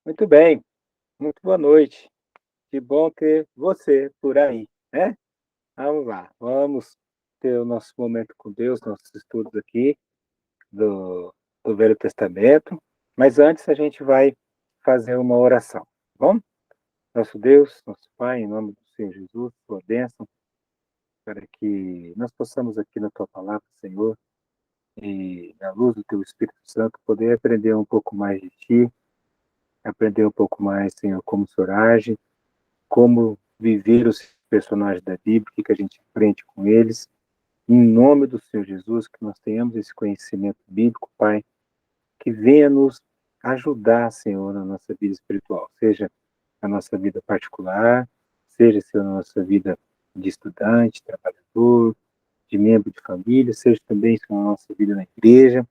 Muito bem, muito boa noite. Que bom ter você por aí, né? Vamos lá, vamos ter o nosso momento com Deus, nossos estudos aqui do, do Velho Testamento. Mas antes a gente vai fazer uma oração, tá bom? Nosso Deus, nosso Pai, em nome do Senhor Jesus, tua bênção, para que nós possamos aqui na tua palavra, Senhor, e na luz do teu Espírito Santo, poder aprender um pouco mais de ti, aprender um pouco mais, Senhor, como o Senhor age, como viver os personagens da Bíblia, o que a gente aprende com eles. Em nome do Senhor Jesus, que nós tenhamos esse conhecimento bíblico, Pai, que venha nos ajudar, Senhor, na nossa vida espiritual, seja na nossa vida particular, seja, Senhor, na nossa vida de estudante, trabalhador, de membro de família, seja também, Senhor, na nossa vida na igreja,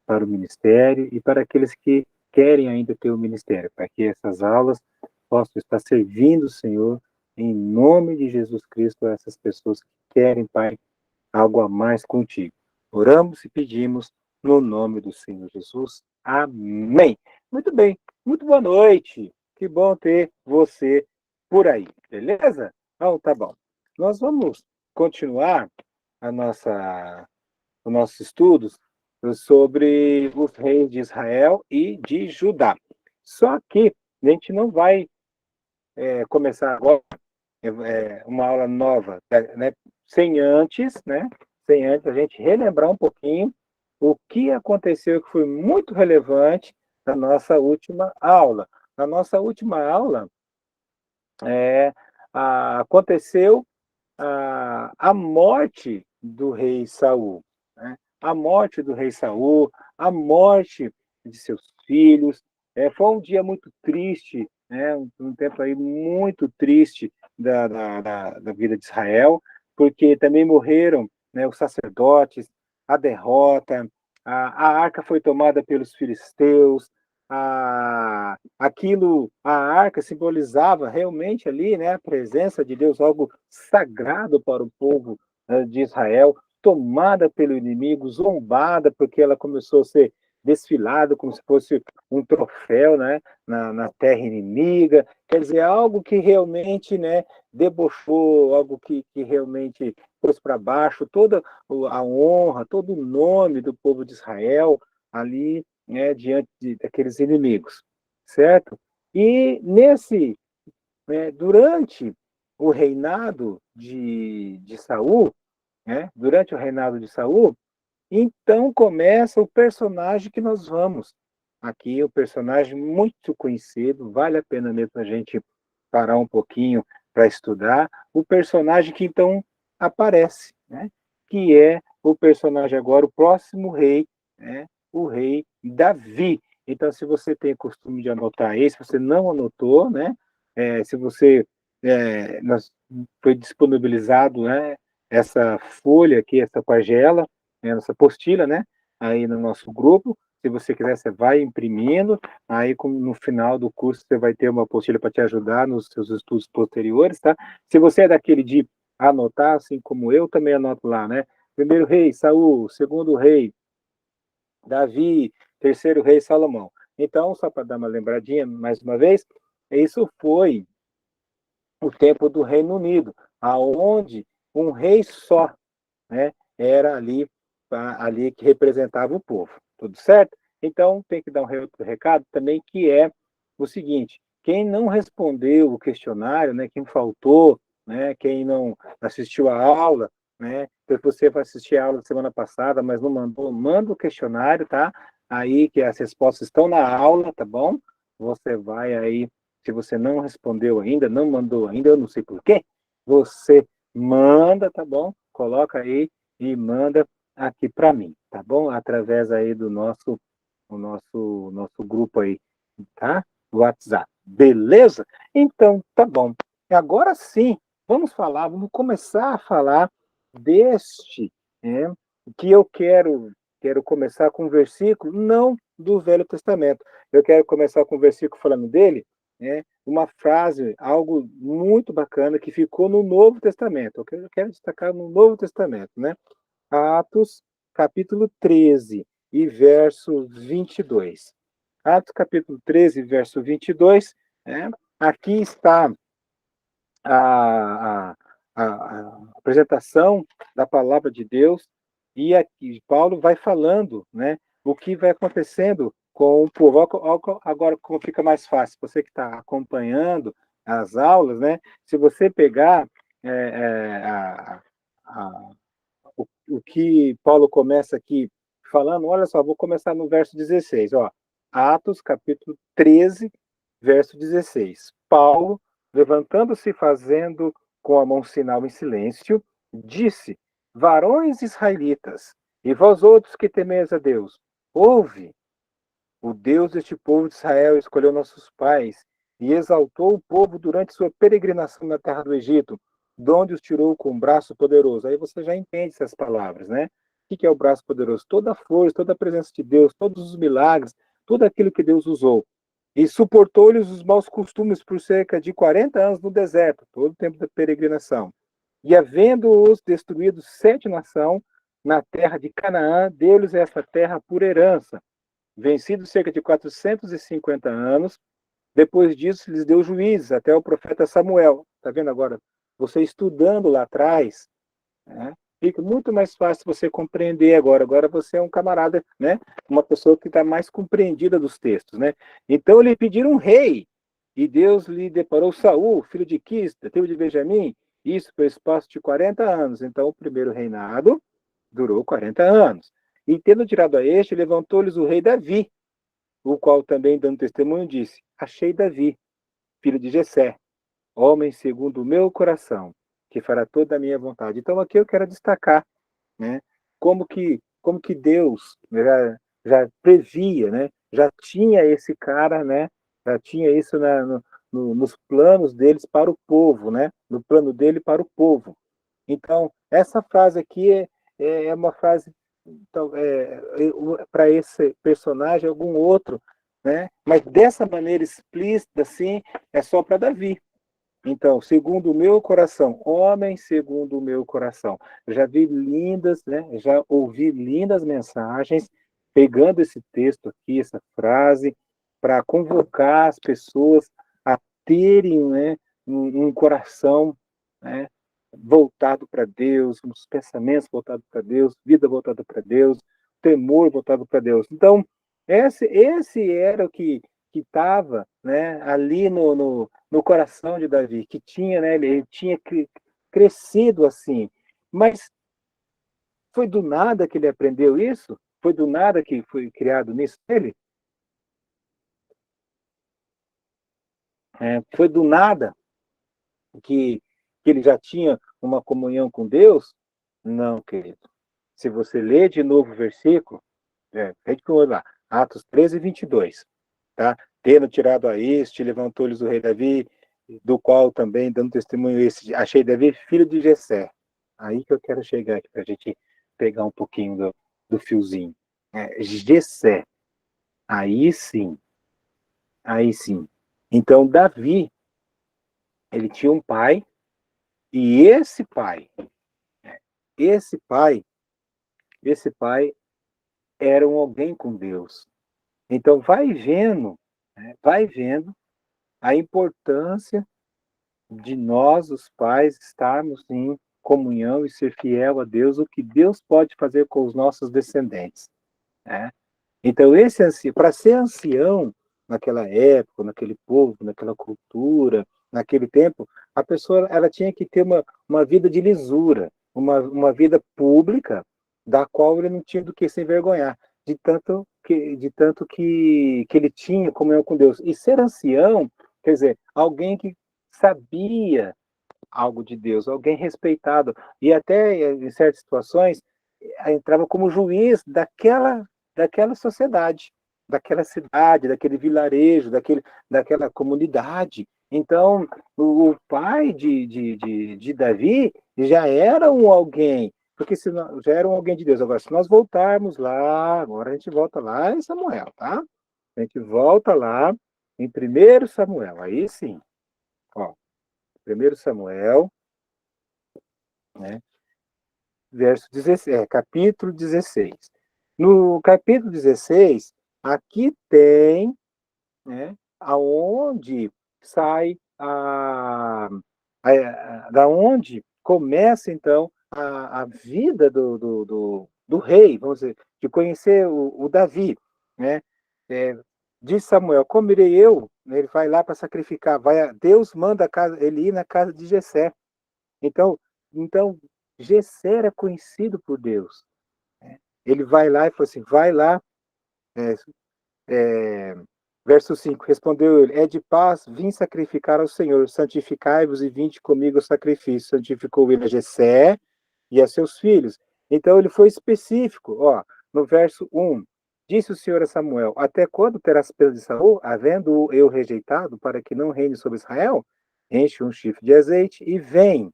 para o ministério e para aqueles que querem ainda ter o ministério, para que essas aulas possam estar servindo, Senhor, em nome de Jesus Cristo, a essas pessoas que querem, Pai, algo a mais contigo. Oramos e pedimos no nome do Senhor Jesus. Amém. Muito bem, muito boa noite. Que bom ter você por aí, beleza? Então, tá bom. Nós vamos continuar a os nossos estudos sobre os reis de Israel e de Judá. Só que a gente não vai começar agora uma aula nova, né, sem antes a gente relembrar um pouquinho o que aconteceu que foi muito relevante na nossa última aula. Na nossa última aula, aconteceu a morte do rei Saul, né? A morte do rei Saul, a morte de seus filhos. Foi um dia muito triste, né? Um tempo aí muito triste da vida de Israel, porque também morreram, né, os sacerdotes, a derrota, a arca foi tomada pelos filisteus, a arca simbolizava realmente ali, né, a presença de Deus, algo sagrado para o povo de Israel, tomada pelo inimigo, zombada, porque ela começou a ser desfilada como se fosse um troféu, né, na terra inimiga. Quer dizer, algo que realmente, né, debochou, algo que realmente pôs para baixo toda a honra, todo o nome do povo de Israel ali, né, diante daqueles inimigos, certo? E durante o reinado de Saul, né, durante o reinado de Saul, então começa o personagem que nós vamos aqui, o personagem muito conhecido, vale a pena mesmo a gente parar um pouquinho para estudar, o personagem que então aparece, né, que é o personagem agora, o próximo rei, né, o rei Davi. Então, se você tem costume de anotar aí, se você não anotou, né, se você foi disponibilizado, né, essa folha aqui, essa pagela, né, essa apostila, né, aí no nosso grupo. Se você quiser, você vai imprimindo, aí no final do curso você vai ter uma apostila para te ajudar nos seus estudos posteriores, tá? Se você é daquele de anotar, assim como eu, também anoto lá, né? Primeiro rei, Saul, segundo rei, Davi, terceiro rei, Salomão. Então, só para dar uma lembradinha, mais uma vez, isso foi o tempo do Reino Unido, aonde um rei só, né, era ali que representava o povo. Tudo certo? Então, tem que dar um outro recado também, que é o seguinte: quem não respondeu o questionário, né, quem faltou, né, quem não assistiu a aula, né, então você vai assistir a aula da semana passada, mas não mandou, manda o questionário, tá? Aí que as respostas estão na aula, tá bom? Você vai aí, se você não respondeu ainda, não mandou ainda, eu não sei por quê, você manda, tá bom? Coloca aí e manda aqui para mim, tá bom? Através aí do nosso grupo aí, tá? WhatsApp. Beleza? Então, tá bom. Agora sim, vamos começar a falar deste, né, que eu quero começar com um versículo, não do Velho Testamento. Eu quero começar com um versículo falando dele, né, uma frase, algo muito bacana que ficou no Novo Testamento. Eu quero destacar no Novo Testamento, né? Atos, capítulo 13 e verso 22. Atos capítulo 13, verso 22, né? Aqui está a, a apresentação da palavra de Deus, e aqui Paulo vai falando, né, o que vai acontecendo com o povo. Agora, como fica mais fácil, você que está acompanhando as aulas, né, se você pegar é, é, a, o que Paulo começa aqui falando, olha só, vou começar no verso 16, ó, Atos capítulo 13, verso 16. Paulo, levantando-se e fazendo com a mão sinal em silêncio, disse: Varões israelitas, e vós outros que temeis a Deus, ouve, o Deus deste povo de Israel escolheu nossos pais e exaltou o povo durante sua peregrinação na terra do Egito, de onde os tirou com um braço poderoso. Aí você já entende essas palavras, né? O que é o braço poderoso? Toda a força, toda a presença de Deus, todos os milagres, tudo aquilo que Deus usou. E suportou-lhes os maus costumes por cerca de 40 anos no deserto, todo o tempo da peregrinação. E havendo-os destruído 7 nações na terra de Canaã, deu-lhes essa terra por herança. Vencidos cerca de 450 anos, depois disso lhes deu juízes até o profeta Samuel. Está vendo agora? Você estudando lá atrás, né, fica muito mais fácil você compreender agora. Agora você é um camarada, né, uma pessoa que está mais compreendida dos textos, né? Então lhe pediram um rei, e Deus lhe deparou Saul, filho de Quis, da tribo de Benjamim, isso pelo espaço de 40 anos. Então o primeiro reinado durou 40 anos. E tendo tirado a este, levantou-lhes o rei Davi, o qual também, dando testemunho, disse: Achei Davi, filho de Jessé, homem segundo o meu coração, que fará toda a minha vontade. Então aqui eu quero destacar, né, como que Deus já previa, né, já tinha esse cara, né, já tinha isso nos planos deles para o povo, né, no plano dele para o povo. Então, essa frase aqui é uma frase então, para esse personagem, algum outro, né? Mas dessa maneira explícita, assim, é só para Davi. Então, segundo o meu coração, homem segundo o meu coração. Eu já vi lindas, né? Já ouvi lindas mensagens pegando esse texto aqui, essa frase, para convocar as pessoas a terem, né, um coração, né, voltado para Deus, uns pensamentos voltados para Deus, vida voltada para Deus, temor voltado para Deus. Então, esse era o que estava, né, ali no coração de Davi, que tinha, né, ele tinha crescido assim. Mas foi do nada que ele aprendeu isso? Foi do nada que foi criado nisso nele? Foi do nada que ele já tinha uma comunhão com Deus? Não, querido. Se você ler de novo o versículo, lá, Atos 13, 22, tá? Tendo tirado a este, levantou-lhes o rei Davi, do qual também, dando testemunho esse, achei Davi, filho de Jessé. Aí que eu quero chegar aqui, para a gente pegar um pouquinho do fiozinho. Jessé, aí sim, aí sim. Então, Davi, ele tinha um pai, e esse pai, esse pai era um alguém com Deus. Então, vai vendo a importância de nós, os pais, estarmos em comunhão e ser fiel a Deus, o que Deus pode fazer com os nossos descendentes, né? Então, para ser ancião naquela época, naquele povo, naquela cultura, naquele tempo, a pessoa ela tinha que ter uma vida de lisura, uma vida pública, da qual ele não tinha do que se envergonhar, de tanto que ele tinha comunhão com Deus. E ser ancião, quer dizer, alguém que sabia algo de Deus, alguém respeitado, e até em certas situações entrava como juiz daquela sociedade, daquela cidade, daquele vilarejo, daquela comunidade. Então, o pai de Davi já era um alguém, porque já era um alguém de Deus. Agora, se nós voltarmos lá, agora a gente volta lá em Samuel, tá? A gente volta lá em 1 Samuel, aí sim, ó, 1 Samuel, né? Verso 16, capítulo 16. No capítulo 16, aqui tem, né, aonde sai da onde começa, então, a vida do rei, vamos dizer, de conhecer o Davi, né? É, diz Samuel, como irei eu? Ele vai lá para sacrificar, Deus manda ele ir na casa de Jessé. Então, então Jessé era conhecido por Deus, né? Ele vai lá e falou assim, vai lá, é, é, verso 5, respondeu ele, é de paz, vim sacrificar ao Senhor, santificai-vos e vinde comigo ao sacrifício. Santificou ele a Jessé e a seus filhos. Então ele foi específico, ó, no verso 1, disse o Senhor a Samuel, até quando terás pena de Saul, havendo-o eu rejeitado, para que não reine sobre Israel? Enche um chifre de azeite e vem,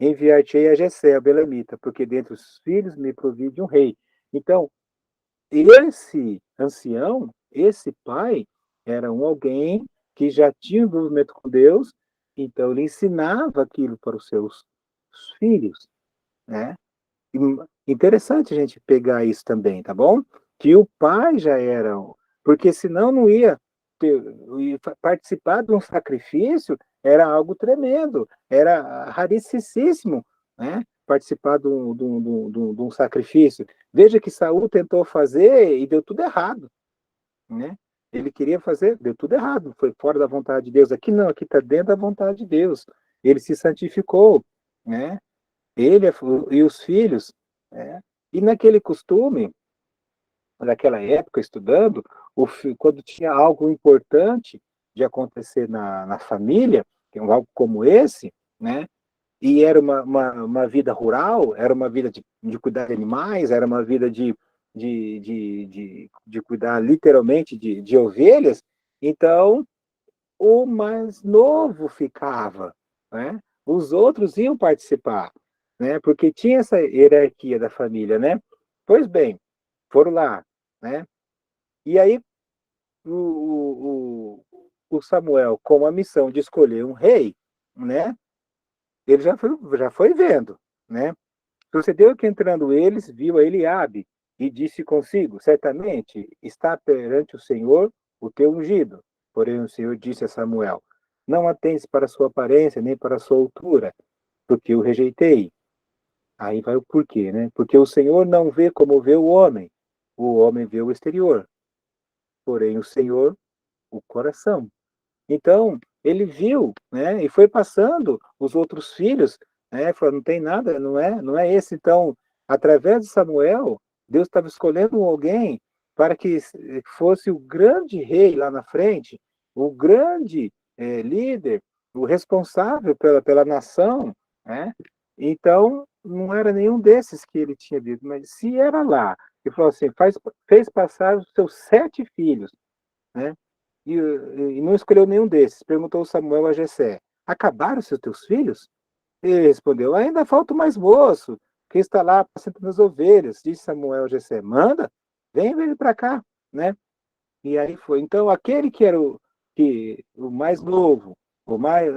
enviar-te-ei a Jessé, a Belemita, porque dentre os filhos me provide um rei. Então, esse ancião, esse pai, era alguém que já tinha envolvimento com Deus, então ele ensinava aquilo para os seus filhos, né? E interessante a gente pegar isso também, tá bom? Que o pai já era, porque senão não ia participar de um sacrifício era algo tremendo, era raríssimo, né? Participar de um sacrifício. Veja que Saul tentou fazer e deu tudo errado, né? Ele queria fazer, deu tudo errado, foi fora da vontade de Deus. Aqui não, aqui está dentro da vontade de Deus. Ele se santificou, né? Ele e os filhos, né? E naquele costume, naquela época, estudando, quando tinha algo importante de acontecer na família, que é algo como esse, né? E era uma vida rural, era uma vida de cuidar de animais, era uma vida de cuidar literalmente de ovelhas, então o mais novo ficava, né? Os outros iam participar, né? Porque tinha essa hierarquia da família, né? Pois bem, foram lá, né? E aí o Samuel, com a missão de escolher um rei, né? Ele já foi vendo, né? Sucedeu que entrando eles, viu a Eliabe e disse consigo, certamente está perante o Senhor o teu ungido. Porém o Senhor disse a Samuel, não atentes para sua aparência, nem para sua altura, porque o rejeitei. Aí vai o porquê, né? Porque o Senhor não vê como vê o homem vê o exterior, porém o Senhor, o coração. Então, ele viu, né, e foi passando os outros filhos, né, falou, não tem nada, não é esse. Então, através de Samuel, Deus estava escolhendo alguém para que fosse o grande rei lá na frente, o grande líder, o responsável pela nação, né? Então, não era nenhum desses que ele tinha visto, mas se era lá, ele falou assim, fez passar os seus 7 filhos, né? E não escolheu nenhum desses. Perguntou Samuel a Jessé: acabaram os teus filhos? Ele respondeu: ainda falta o mais moço, que está lá apacentando as ovelhas. Disse Samuel a Jessé: manda, vem ele para cá, né? E aí foi. Então, aquele que era o mais novo, o mais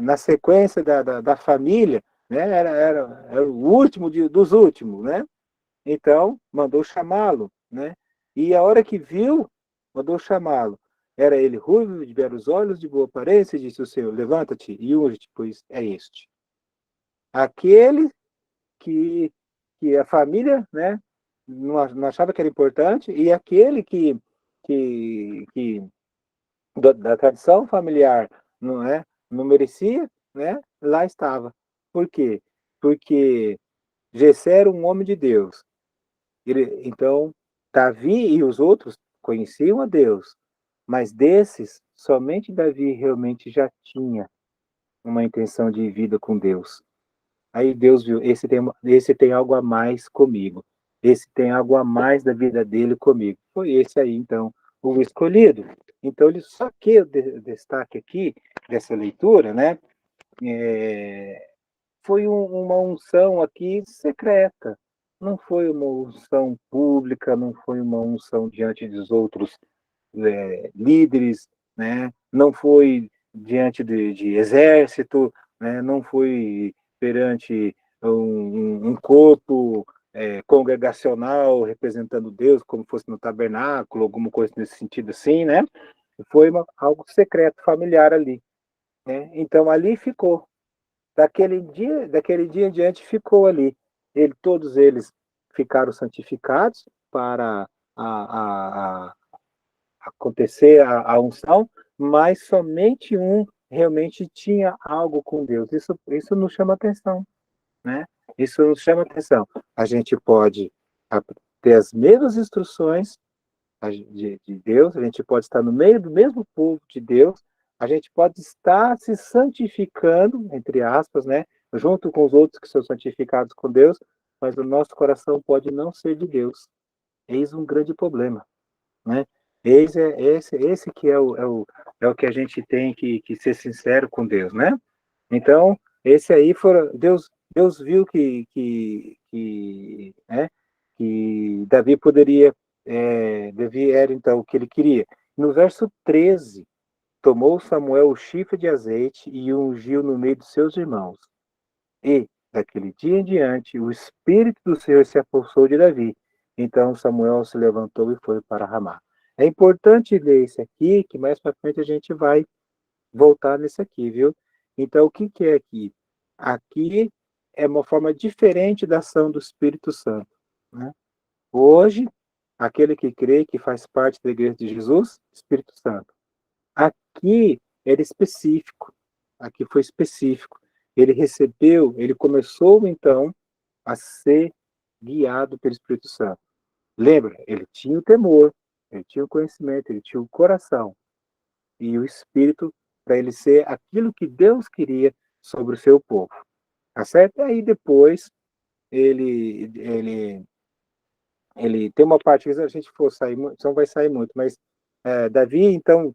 na sequência da família, né? Era o último dos últimos, né? Então, mandou chamá-lo, né? E a hora que viu, mandou chamá-lo. Era ele ruivo, de belos olhos, de boa aparência, e disse o Senhor, levanta-te e unge-te, pois é este. Aquele que, que a família, né, não achava que era importante, e aquele que da tradição familiar não é, não merecia, né, lá estava. Por quê? Porque Jessé era um homem de Deus. Então, Davi e os outros conheciam a Deus, mas desses, somente Davi realmente já tinha uma intenção de vida com Deus. Aí Deus viu, esse tem algo a mais comigo, esse tem algo a mais da vida dele comigo. Foi esse aí, então, o escolhido. Então, só que o destaque aqui dessa leitura, né, é, foi uma unção aqui secreta. Não foi uma unção pública, não foi uma unção diante dos outros líderes, né? Não foi diante de exército, né? Não foi perante um corpo congregacional representando Deus, como fosse no tabernáculo, alguma coisa nesse sentido assim, né? Foi algo secreto, familiar ali, né? Então ali ficou. Daquele dia em diante ficou ali. Todos eles ficaram santificados para a acontecer a unção, mas somente um realmente tinha algo com Deus. Isso nos chama atenção, né? Isso nos chama atenção. A gente pode ter as mesmas instruções de Deus, a gente pode estar no meio do mesmo povo de Deus, a gente pode estar se santificando, entre aspas, né? Junto com os outros que são santificados com Deus, mas o nosso coração pode não ser de Deus. Eis um grande problema, né? Esse que é o que a gente tem que ser sincero com Deus, né? Então, esse aí Deus viu né, que Davi poderia, Davi era então o que ele queria. No verso 13, tomou Samuel o chifre de azeite e o ungiu no meio dos seus irmãos. E, daquele dia em diante, o Espírito do Senhor se apossou de Davi. Então Samuel se levantou e foi para Ramá. É importante ler esse aqui, que mais para frente a gente vai voltar nesse aqui, viu? Então, o que que é aqui? Aqui é uma forma diferente da ação do Espírito Santo, né? Hoje, aquele que crê, que faz parte da Igreja de Jesus, Espírito Santo. Aqui era específico. Aqui foi específico. Ele recebeu, ele começou então a ser guiado pelo Espírito Santo. Lembra? Ele tinha o temor, ele tinha o conhecimento, ele tinha o coração e o Espírito para ele ser aquilo que Deus queria sobre o seu povo. Tá certo? E aí depois ele ele tem uma parte que se a gente for sair, não vai sair muito, mas Davi, então,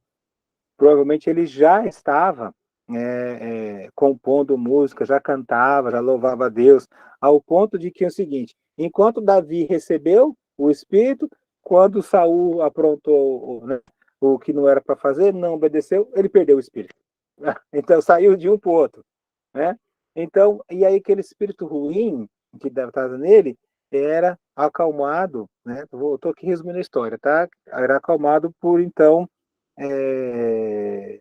provavelmente ele já estava compondo música, já cantava, já louvava a Deus, ao ponto de que é o seguinte: enquanto Davi recebeu o Espírito, quando Saul aprontou, né, o que não era para fazer, não obedeceu, ele perdeu o Espírito. Então saiu de um para o outro, né? Então, e aí aquele espírito ruim que estava nele era acalmado, né? Estou aqui resumindo a história, tá? Era acalmado por então é,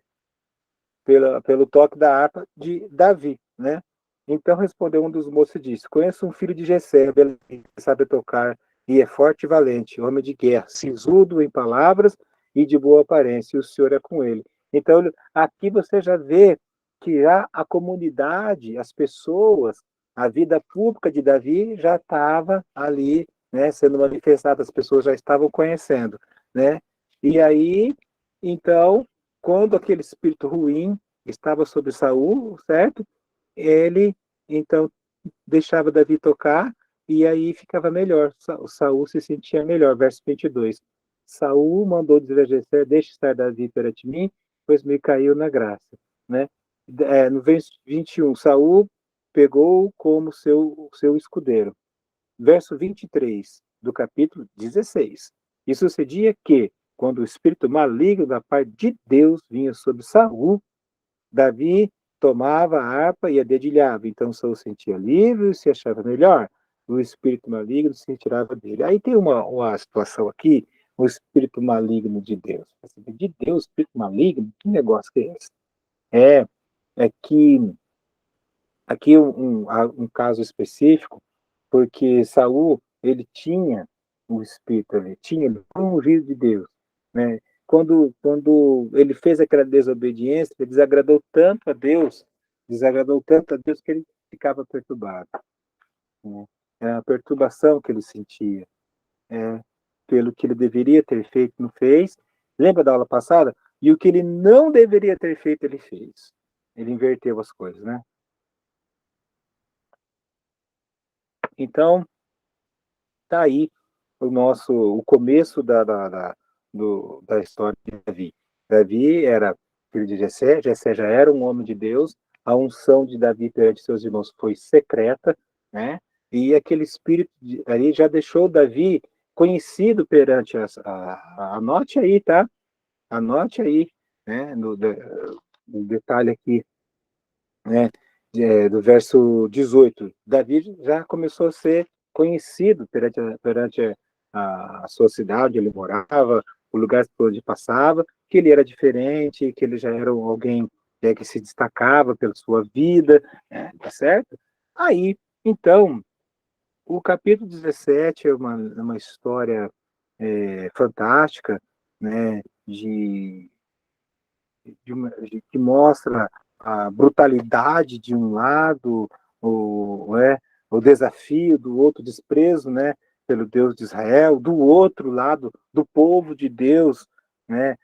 pelo toque da harpa de Davi, né? Então respondeu um dos moços e disse: Conheço um filho de Jessé, que sabe tocar e é forte e valente, homem de guerra, sisudo em palavras e de boa aparência, e o Senhor é com ele. Então aqui você já vê que a comunidade, as pessoas, a vida pública de Davi já estava ali, né, sendo manifestada, as pessoas já estavam conhecendo, né? E aí, então, quando aquele espírito ruim estava sobre Saul, certo? Ele então deixava Davi tocar e aí ficava melhor. O Saul se sentia melhor. Verso 22. Saul mandou dizer a Jessé: Deixe estar Davi perante mim, pois me caiu na graça, né? No verso 21, Saul pegou como seu escudeiro. Verso 23 do capítulo 16. E sucedia que, quando o espírito maligno da parte de Deus vinha sobre Saul, Davi tomava a harpa e a dedilhava. Então Saul sentia livre, se achava melhor. O espírito maligno se retirava dele. Aí tem uma situação aqui, o espírito maligno de Deus. De Deus, espírito maligno? Que negócio que é esse? É, é que aqui um caso específico, porque Saul ele tinha o espírito, ele tinha o ungido de Deus, né? Quando ele fez aquela desobediência, ele desagradou tanto a Deus que ele ficava perturbado, né? É a perturbação que ele sentia, é, pelo que ele deveria ter feito, não fez. Lembra da aula passada? E o que ele não deveria ter feito, ele fez. Ele inverteu as coisas, né? Então, tá aí o começo da história de Davi. Davi era filho de Jessé, Jessé já era um homem de Deus, a unção de Davi perante seus irmãos foi secreta, né? E aquele espírito ali já deixou Davi conhecido perante anote aí, tá? Anote aí, né? No detalhe aqui, né? Do verso 18. Davi já começou a ser conhecido perante a sua cidade, ele morava, o lugar por onde passava, que ele era diferente, que ele já era alguém que se destacava pela sua vida, tá certo? Aí, então, o capítulo 17 é uma história fantástica, né, que mostra a brutalidade de um lado, o desafio do outro, desprezo, né, pelo Deus de Israel, do outro lado, do povo de Deus, né,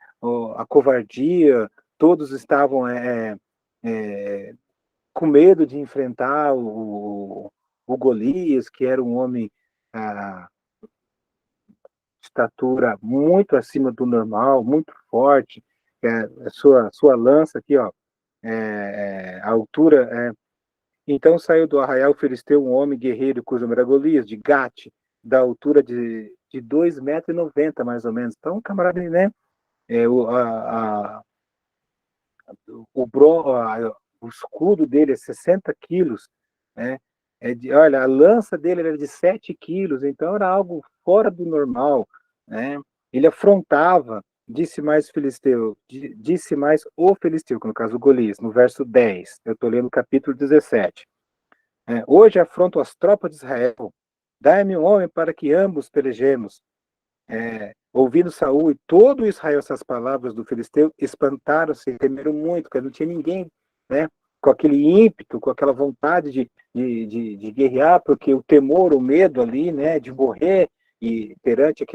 a covardia, todos estavam é, com medo de enfrentar o Golias, que era um homem ah, de estatura muito acima do normal, muito forte, a sua lança aqui, ó, a altura. Então saiu do arraial filisteu um homem guerreiro cujo nome era Golias, de Gate, da altura de 2,90 m, mais ou menos. Então, camarada, né? É, o, bro, o escudo dele é 60 quilos, né? Olha, a lança dele era de 7 quilos, então era algo fora do normal, né? Ele afrontava, disse mais o filisteu, que no caso o Golias, no verso 10, eu estou lendo o capítulo 17. Hoje afronto as tropas de Israel, dai-me um homem para que ambos pelejemos. Ouvindo Saul e todo Israel essas palavras do filisteu, espantaram-se e temeram muito, porque não tinha ninguém, né, com aquele ímpeto, com aquela vontade de guerrear, porque o temor, o medo ali, né, de morrer e perante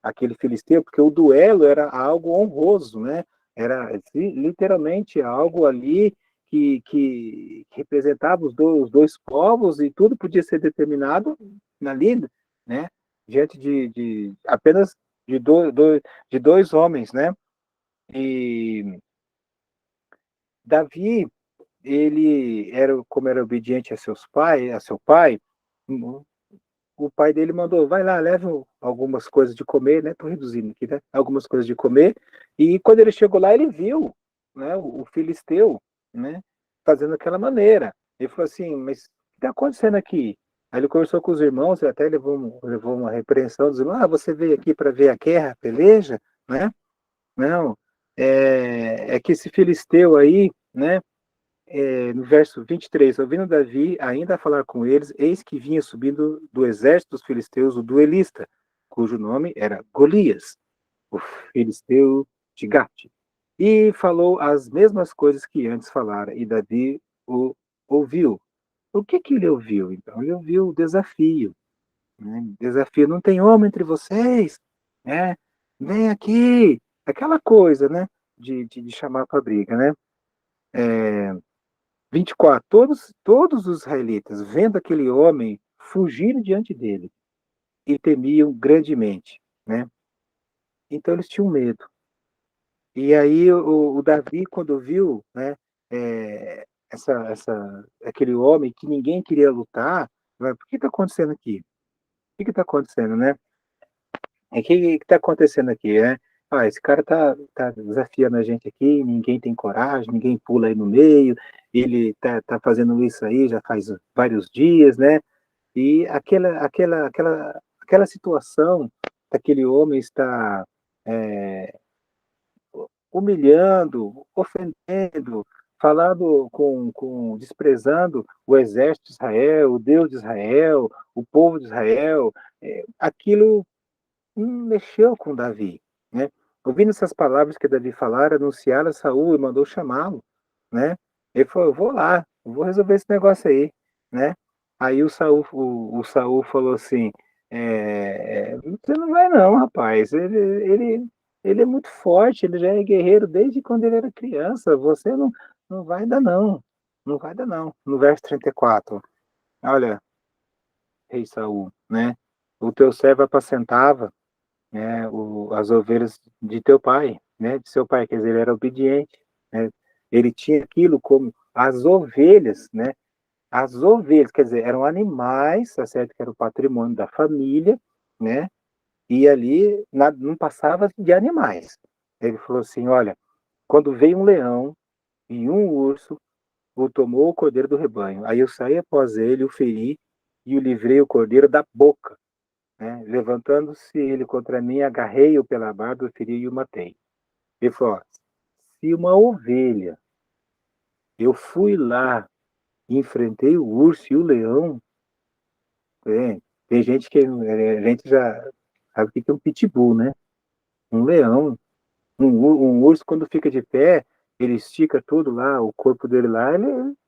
aquele filisteu, porque o duelo era algo honroso, né, era literalmente algo ali que representava os dois povos e tudo podia ser determinado ali, né, diante de apenas de dois homens, né? E Davi, ele era, como era obediente a seu pai, o pai dele mandou, vai lá, leva algumas coisas de comer, né? Tô reduzindo aqui, né? Algumas coisas de comer. E quando ele chegou lá, ele viu, né? O filisteu, né? Fazendo aquela maneira. Ele falou assim, mas o que está acontecendo aqui? Aí ele conversou com os irmãos, ele até levou uma repreensão, dizendo, você veio aqui para ver a guerra, a peleja, né? Não, é que esse filisteu aí, né? No verso 23, ouvindo Davi ainda a falar com eles, eis que vinha subindo do exército dos filisteus o duelista, cujo nome era Golias, o filisteu de Gate. E falou as mesmas coisas que antes falara, e Davi o ouviu. O que ele ouviu, então? Ele ouviu o desafio. Né? Desafio, não tem homem entre vocês, né? Vem aqui. Aquela coisa, né? De chamar para briga, né? 24. Todos os israelitas, vendo aquele homem, fugiram diante dele e temiam grandemente, né? Então eles tinham medo. E aí o Davi, quando viu, né, aquele homem que ninguém queria lutar, por que está acontecendo aqui? O que está acontecendo, né? O que está acontecendo aqui, né? Esse cara tá desafiando a gente aqui, ninguém tem coragem, ninguém pula aí no meio, ele tá fazendo isso aí já faz vários dias, né? E aquela situação daquele homem está é, humilhando, ofendendo, falando desprezando o exército de Israel, o Deus de Israel, o povo de Israel, aquilo mexeu com Davi, né? Ouvindo essas palavras que Davi falara, anunciaram a Saul e mandou chamá-lo, né? Ele falou, eu vou lá, eu vou resolver esse negócio aí, né? Aí o Saul falou assim, você não vai não, rapaz, ele é muito forte, ele já é guerreiro desde quando ele era criança, você não vai dar não, não vai dar não. No verso 34, olha, rei Saul, né? O teu servo apacentava, né, as ovelhas de teu pai, né, de seu pai, quer dizer, ele era obediente, né, ele tinha aquilo como as ovelhas, né, as ovelhas, quer dizer, eram animais, tá certo, que era o patrimônio da família, né, e ali não passava de animais. Ele falou assim, olha, quando veio um leão e um urso, o tomou o cordeiro do rebanho, aí eu saí após ele, o feri, e o livrei o cordeiro da boca, né? Levantando-se ele contra mim, agarrei-o pela barba, feri e o matei. Ele falou, ó, se uma ovelha, eu fui lá, enfrentei o urso e o leão, tem gente que a gente já sabe o que é um pitbull, né? Um leão, um urso quando fica de pé, ele estica tudo lá, o corpo dele lá,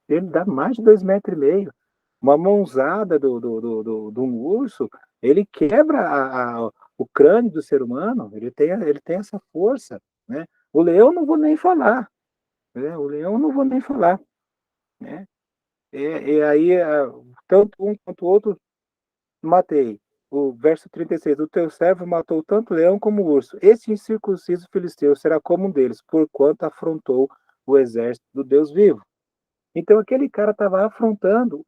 ele dá mais de 2,5 metros. Uma mãozada de um urso, ele quebra o crânio do ser humano, ele tem essa força, né? O leão não vou nem falar, né? O leão não vou nem falar, né? E aí, tanto um quanto o outro, matei. O verso 36, o teu servo matou tanto o leão como o urso. Esse incircunciso filisteu será como um deles, porquanto afrontou o exército do Deus vivo. Então aquele cara estava afrontando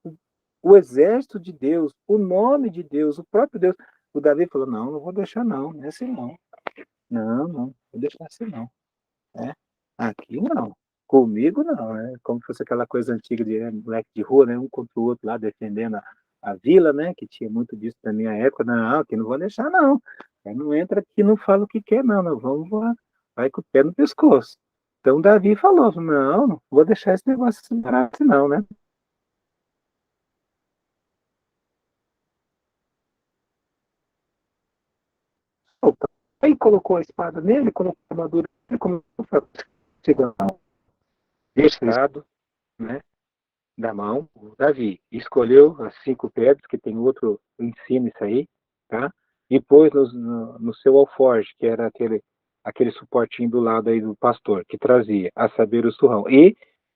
o exército de Deus, o nome de Deus, o próprio Deus. O Davi falou, não, não vou deixar não, não é assim não. Não, não, vou deixar assim não. É, aqui não. Comigo não, é como se fosse aquela coisa antiga de moleque de rua, né? Um contra o outro lá defendendo a vila, né? Que tinha muito disso na minha época. Não, aqui não vou deixar, não. Não entra aqui, não fala o que quer, não. Não vamos lá. Vai com o pé no pescoço. Então Davi falou: não, não vou deixar esse negócio se parar assim, não, né? Aí colocou a espada nele, colocou a armadura nele, começou a chegar, deixado, né? Da mão, o Davi escolheu as 5 pedras, que tem outro em cima isso aí, tá? E pôs no seu alforje, que era aquele suportinho do lado aí do pastor, que trazia, a saber, o surrão. E,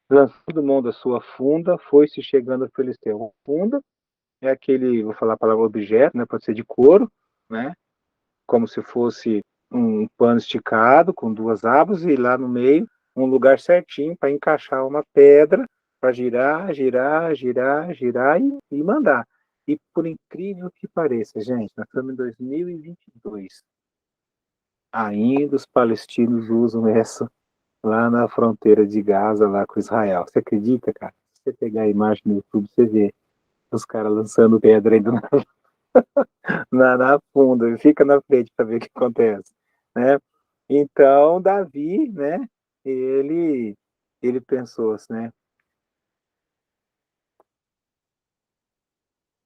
lançando mão da sua funda, foi-se chegando ao filisteu. A funda é aquele, vou falar a palavra objeto, né? Pode ser de couro, né? Como se fosse um pano esticado com 2 abas e lá no meio um lugar certinho para encaixar uma pedra para girar, girar, girar, girar e mandar. E por incrível que pareça, gente, nós estamos em 2022. Ainda os palestinos usam essa lá na fronteira de Gaza, lá com Israel. Você acredita, cara? Se você pegar a imagem no YouTube, você vê os caras lançando pedra aí na funda, fica na frente para ver o que acontece, né? Então, Davi, né, ele, ele pensou assim, né?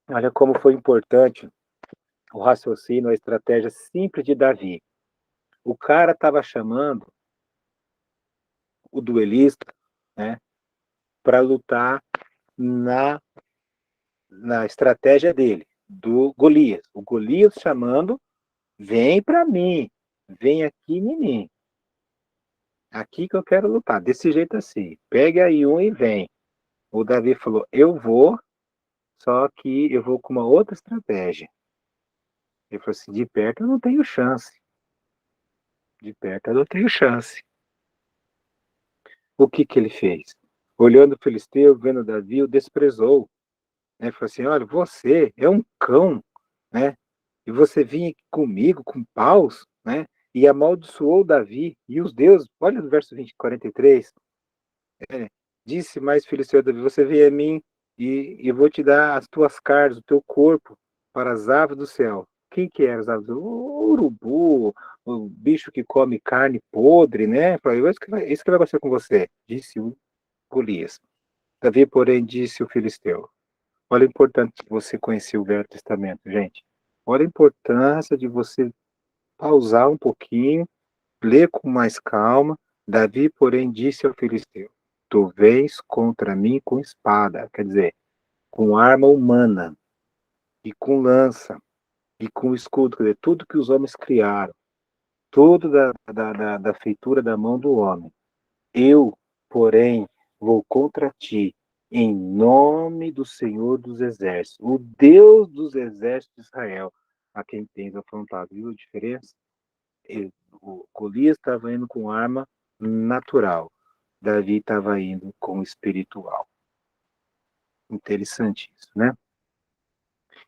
Olha como foi importante o raciocínio, a estratégia simples de Davi. O cara estava chamando o duelista, né, para lutar na, na estratégia dele, do Golias. O Golias chamando, vem para mim, vem aqui em mim. Aqui que eu quero lutar, desse jeito assim. Pegue aí um e vem. O Davi falou: eu vou, só que eu vou com uma outra estratégia. Ele falou assim: de perto eu não tenho chance. De perto eu não tenho chance. O que que ele fez? Olhando o filisteu, vendo Davi, o desprezou. Né? Falou assim: olha, você é um cão, né? E você vinha aqui comigo com paus, né? E amaldiçoou Davi e os deuses. Olha no verso 43. É, disse mais filisteu a Davi: você veio a mim e vou te dar as tuas carnes, o teu corpo, para as aves do céu. Quem que era as aves? O urubu, o bicho que come carne podre, né? Falei, isso que vai acontecer com você, disse o Golias. Davi, porém, disse o filisteu. Olha a importância de você conhecer o Velho Testamento, gente. Olha a importância de você pausar um pouquinho, ler com mais calma. Davi, porém, disse ao filisteu: tu vens contra mim com espada, quer dizer, com arma humana, e com lança, e com escudo, quer dizer, tudo que os homens criaram, tudo da feitura da mão do homem. Eu, porém, vou contra ti, em nome do Senhor dos Exércitos, o Deus dos Exércitos de Israel, a quem tens afrontado. Viu a diferença? O Golias estava indo com arma natural, Davi estava indo com espiritual. Interessante isso, né?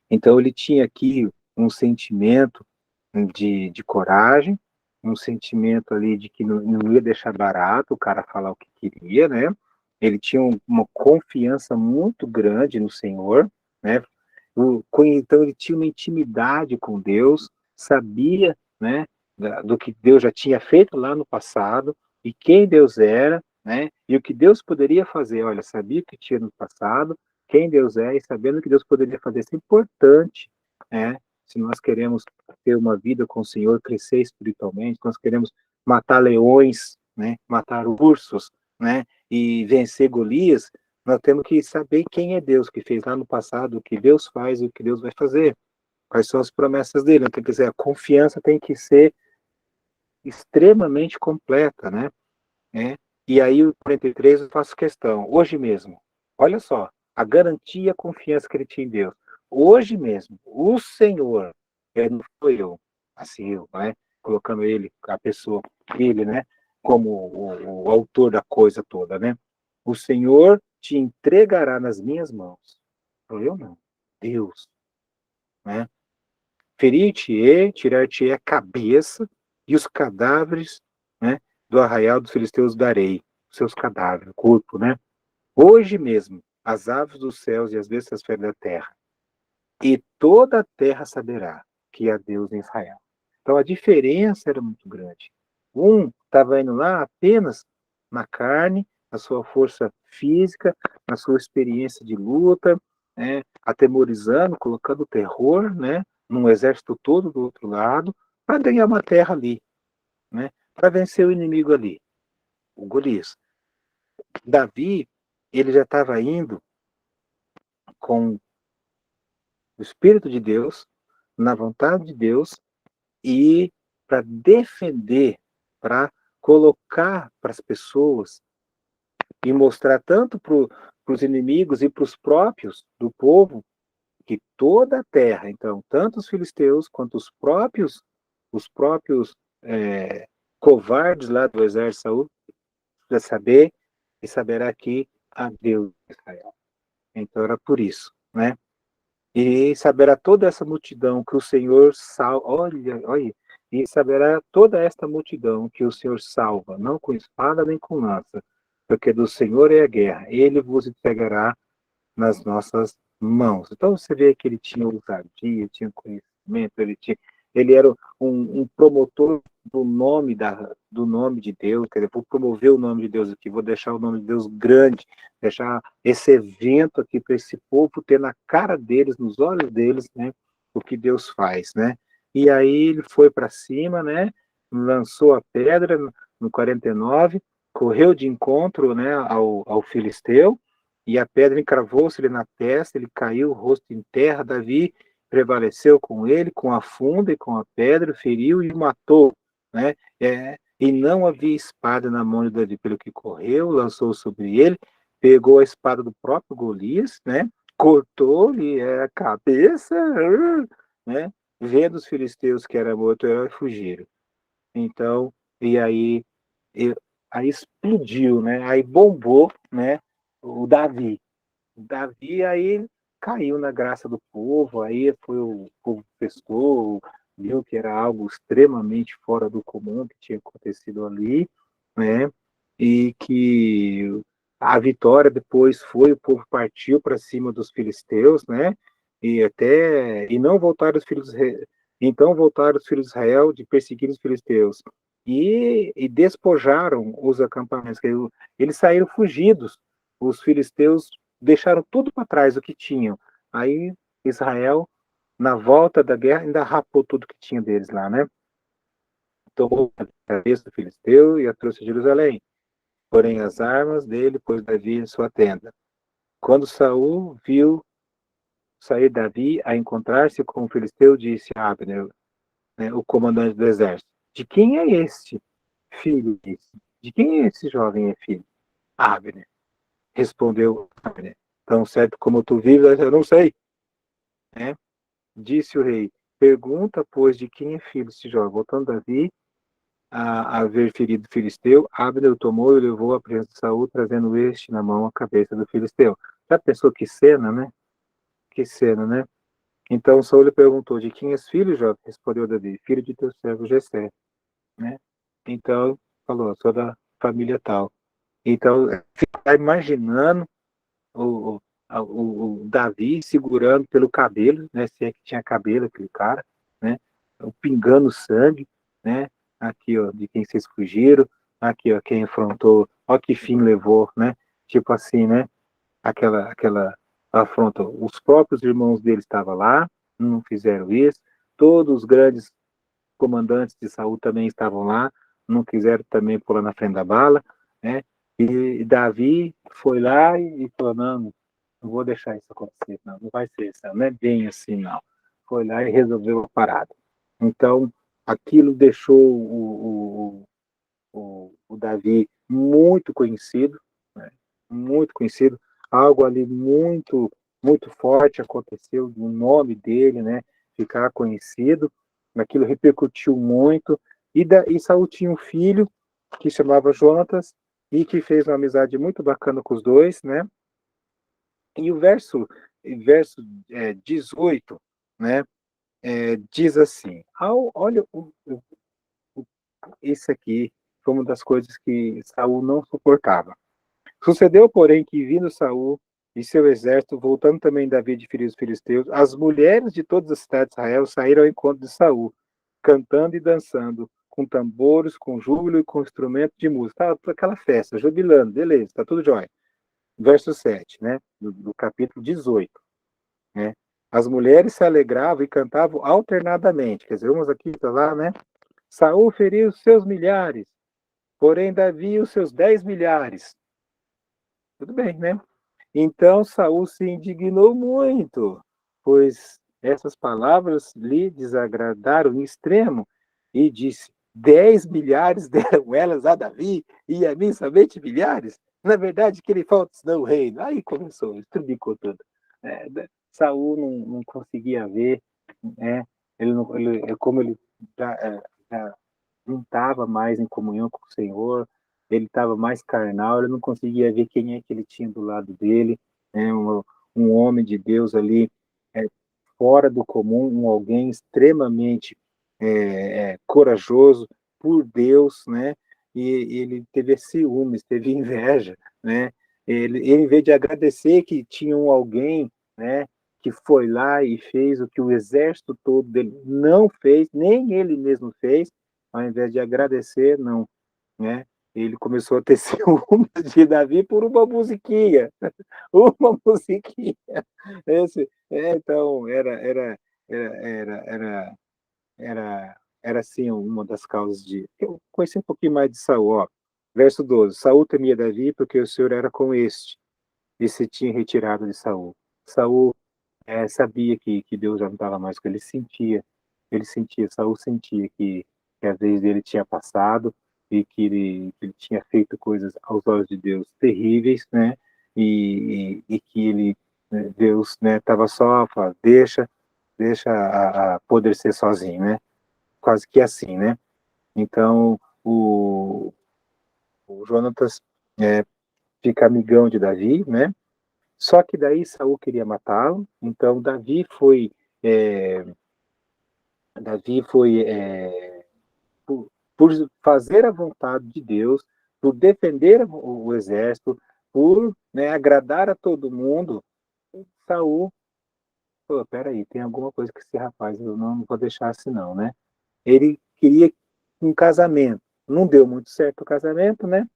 Então ele tinha aqui um sentimento de coragem, um sentimento ali de que não ia deixar barato o cara falar o que queria, né? Ele tinha uma confiança muito grande no Senhor, né? Então ele tinha uma intimidade com Deus, sabia, né, do que Deus já tinha feito lá no passado e quem Deus era, né, e o que Deus poderia fazer. Olha, sabia o que tinha no passado, quem Deus é e sabendo o que Deus poderia fazer. Isso é importante, né? Se nós queremos ter uma vida com o Senhor, crescer espiritualmente, nós queremos matar leões, né, matar ursos, né, e vencer Golias, nós temos que saber quem é Deus, que fez lá no passado, o que Deus faz e o que Deus vai fazer. Quais são as promessas dele? Então, quer dizer, a confiança tem que ser extremamente completa, né? É. E aí, o 43, eu faço questão, hoje mesmo, olha só, a garantia e a confiança que ele tinha em Deus. Hoje mesmo, o Senhor, não foi eu, assim, eu, né? Colocando ele, a pessoa, ele, né? Como o autor da coisa toda, né? O Senhor te entregará nas minhas mãos. Eu não, Deus, né? Ferir-te-ei, tirar-te-ei a cabeça e os cadáveres, né, do arraial dos filisteus darei, seus cadáveres, o corpo, né? Hoje mesmo, as aves dos céus e as bestas feras da terra, e toda a terra saberá que há Deus em Israel. Então a diferença era muito grande. Um estava indo lá apenas na carne, na sua força física, na sua experiência de luta, né, atemorizando, colocando terror, né, num exército todo do outro lado, para ganhar uma terra ali, né, para vencer o inimigo ali, o Golias. Davi, ele já estava indo com o Espírito de Deus, na vontade de Deus, e para defender, para colocar para as pessoas e mostrar tanto para os inimigos e para os próprios do povo que toda a terra, então, tanto os filisteus quanto os próprios covardes lá do exército de Saul, precisa saber e saberá que há Deus em Israel. Então era por isso, né? E saberá toda essa multidão que o Senhor salva. Olha, olha. E saberá toda esta multidão que o Senhor salva, não com espada nem com lança, porque do Senhor é a guerra. Ele vos entregará nas nossas mãos. Então você vê que ele tinha ousadia, tinha conhecimento, ele era um promotor do nome de Deus, quer dizer, vou promover o nome de Deus aqui, vou deixar o nome de Deus grande, deixar esse evento aqui para esse povo ter na cara deles, nos olhos deles, né, o que Deus faz, né? E aí ele foi para cima, né, lançou a pedra no 49, correu de encontro, né, ao filisteu, e a pedra encravou-se-lhe na testa, ele caiu, o rosto em terra. Davi prevaleceu com ele, com a funda e com a pedra, feriu e o matou, né? E não havia espada na mão de Davi, pelo que correu, lançou sobre ele, pegou a espada do próprio Golias, né? Cortou-lhe a cabeça, né? Vendo os filisteus que era morto, herói fugiram. Então, e aí, e, aí explodiu, né? Aí bombou, né? O Davi. O Davi aí caiu na graça do povo, aí foi o povo pescou, viu que era algo extremamente fora do comum que tinha acontecido ali, né? E que a vitória depois foi, o povo partiu para cima dos filisteus, né? E não voltaram os filhos então voltaram os filhos de Israel de perseguir os filisteus e despojaram os acampamentos. Eles saíram fugidos. Os filisteus deixaram tudo para trás o que tinham. Aí Israel, na volta da guerra, ainda rapou tudo que tinha deles lá, né? Tomou a cabeça do filisteu e a trouxe a Jerusalém. Porém as armas dele pôs Davi em sua tenda. Quando Saul viu sair Davi a encontrar-se com o filisteu, disse a Abner, né, o comandante do exército: de quem é este filho? De quem é esse jovem é filho? Abner. Respondeu Abner: tão certo como tu vives, eu não sei. Né? Disse o rei: pergunta, pois, de quem é filho esse jovem. Voltando Davi a ver ferido o filisteu, Abner o tomou e levou à presença de Saul, trazendo este na mão a cabeça do filisteu. Já pensou que cena, né? Que cena, né? Então Saul lhe perguntou: de quem és filho, jovem? Respondeu Davi: filho de teu servo Jessé, né? Então falou: sou da família tal. Então ficar imaginando o, o Davi segurando pelo cabelo, né? Se é que tinha cabelo aquele cara, né? Pingando sangue, né? Aqui, ó, de quem vocês fugiram, aqui, ó, quem enfrentou, ó que fim levou, né? Tipo assim, né? Aquela afronta. Os próprios irmãos dele estavam lá, não fizeram isso. Todos os grandes comandantes de Saul também estavam lá, não quiseram também pular na frente da bala, né? E Davi foi lá e falou, não vou deixar isso acontecer, não vai ser isso, não é bem assim, não. Foi lá e resolveu a parada. Então, aquilo deixou o Davi muito conhecido, né? Muito conhecido, algo ali muito forte aconteceu, o nome dele, né? Ficar conhecido, aquilo repercutiu muito, e Saul tinha um filho que chamava Jonatas, e que fez uma amizade muito bacana com os dois, né? E o verso 18, né? Diz assim, olha, esse aqui foi uma das coisas que Saul não suportava. Sucedeu, porém, que vindo Saul e seu exército, voltando também Davi de ferir os filisteus, as mulheres de todas as cidades de Israel saíram ao encontro de Saul, cantando e dançando, com tambores, com júbilo e com instrumentos de música. Tá, aquela festa, jubilando, beleza, tá tudo jóia. Verso 7, né, do capítulo 18, né? As mulheres se alegravam e cantavam alternadamente, quer dizer, umas aqui, tá lá, né? Saul feriu os seus milhares, porém Davi os seus 10 milhares. Tudo bem, né? Então Saul se indignou muito, pois essas palavras lhe desagradaram em extremo, e disse: 10 milhares deram elas a Davi, e a mim somente milhares? Na verdade, que ele falta senão o reino. Aí começou, estrubicou tudo. Saul não conseguia ver, né? Como ele já não estava mais em comunhão com o Senhor, ele estava mais carnal, ele não conseguia ver quem é que ele tinha do lado dele, né? Um homem de Deus ali, é, fora do comum, alguém extremamente corajoso por Deus, né? E ele teve ciúmes, teve inveja, né? Ele, em vez de agradecer que tinha alguém, né, que foi lá e fez o que o exército todo dele não fez, nem ele mesmo fez, ao invés de agradecer, não, né? Ele começou a ter ciúmes de Davi por uma musiquinha, uma musiquinha. Então, era assim uma das causas de... Eu conheci um pouquinho mais de Saul, ó. Verso 12. Saul temia Davi porque o Senhor era com este, e se tinha retirado de Saul. Saul sabia que Deus já não estava mais com ele, Saul sentia que a vez dele tinha passado e que ele tinha feito coisas aos olhos de Deus terríveis, né? E que ele, Deus, né, estava só, falando, deixa a poder ser sozinho, né? Quase que assim, né? Então, o Jonatas fica amigão de Davi, né? Só que daí Saul queria matá-lo, então é, Davi foi por fazer a vontade de Deus, por defender o exército, por, né, agradar a todo mundo. Saul falou: peraí, tem alguma coisa que esse rapaz eu não vou deixar assim não, né? Ele queria um casamento, não deu muito certo o casamento, né?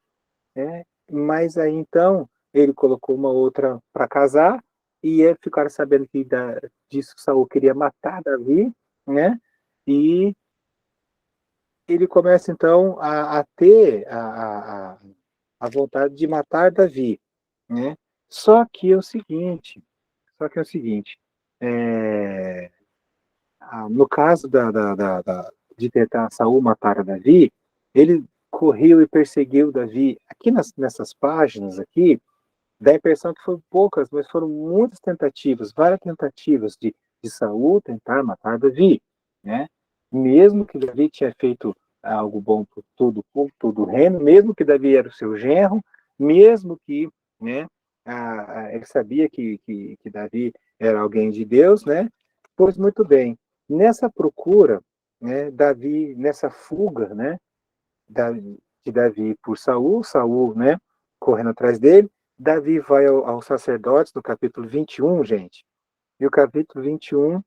Mas aí então ele colocou uma outra para casar e ficaram sabendo que disso Saul queria matar Davi, né? E ele começa então a ter a vontade de matar Davi, né? Só que é o seguinte, é, no caso de tentar Saul matar Davi, ele correu e perseguiu Davi. Aqui nessas páginas aqui, dá a impressão que foram poucas, mas foram muitas tentativas, várias tentativas de Saul tentar matar Davi, né? Mesmo que Davi tinha feito algo bom por todo o reino, mesmo que Davi era o seu genro, mesmo que, né, ele sabia que Davi era alguém de Deus, né? Pois muito bem, nessa procura, né, Davi, nessa fuga, né, de Davi por Saul, né, correndo atrás dele, Davi vai aos sacerdotes no capítulo 21, gente, e o capítulo 21,